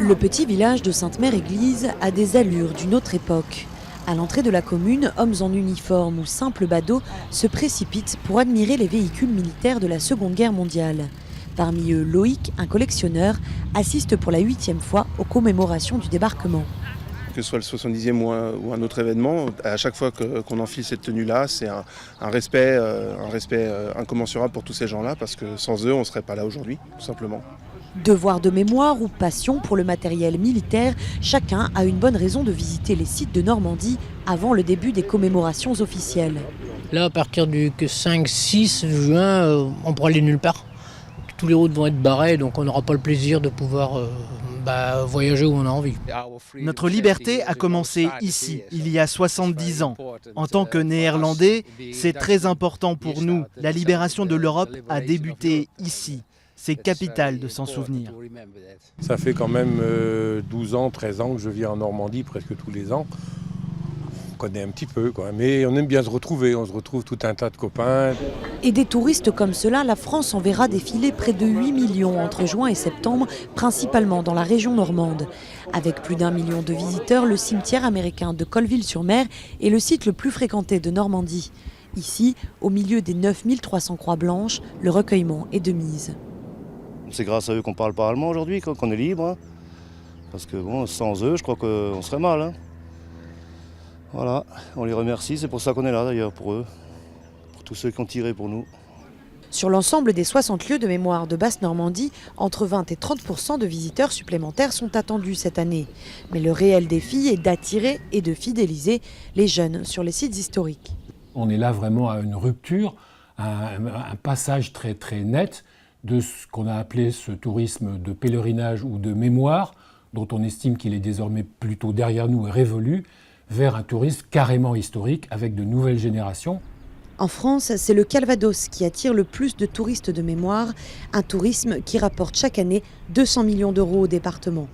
Le petit village de Sainte-Mère-Église a des allures d'une autre époque. À l'entrée de la commune, hommes en uniforme ou simples badauds se précipitent pour admirer les véhicules militaires de la Seconde Guerre mondiale. Parmi eux, Loïc, un collectionneur, assiste pour la 8e fois aux commémorations du débarquement. Que ce soit le 70e ou un autre événement, à chaque fois qu'on enfile cette tenue-là, c'est un respect incommensurable pour tous ces gens-là, parce que sans eux, on ne serait pas là aujourd'hui, tout simplement. Devoir de mémoire ou passion pour le matériel militaire, chacun a une bonne raison de visiter les sites de Normandie avant le début des commémorations officielles. Là, à partir du 5-6 juin, on ne pourra aller nulle part. Tous les routes vont être barrées, donc on n'aura pas le plaisir de pouvoir voyager où on a envie. Notre liberté a commencé ici, il y a 70 ans. En tant que Néerlandais, c'est très important pour nous. La libération de l'Europe a débuté ici. C'est capital de s'en souvenir. Ça fait quand même 12 ans, 13 ans que je vis en Normandie, presque tous les ans. On connaît un petit peu, quoi. Mais on aime bien se retrouver, on se retrouve tout un tas de copains. Et des touristes comme cela, la France enverra défiler près de 8 millions entre juin et septembre, principalement dans la région normande. Avec plus d'1 million de visiteurs, le cimetière américain de Colleville-sur-Mer est le site le plus fréquenté de Normandie. Ici, au milieu des 9300 croix blanches, le recueillement est de mise. C'est grâce à eux qu'on parle pas allemand aujourd'hui, qu'on est libre. Hein. Parce que bon, sans eux, je crois qu'on serait mal. Hein. Voilà, on les remercie, c'est pour ça qu'on est là d'ailleurs, pour eux, pour tous ceux qui ont tiré pour nous. Sur l'ensemble des 60 lieux de mémoire de Basse-Normandie, entre 20 et 30% de visiteurs supplémentaires sont attendus cette année. Mais le réel défi est d'attirer et de fidéliser les jeunes sur les sites historiques. On est là vraiment à une rupture, un passage très net de ce qu'on a appelé ce tourisme de pèlerinage ou de mémoire, dont on estime qu'il est désormais plutôt derrière nous et révolu, vers un tourisme carrément historique avec de nouvelles générations. En France, c'est le Calvados qui attire le plus de touristes de mémoire, un tourisme qui rapporte chaque année 200 millions d'euros au département.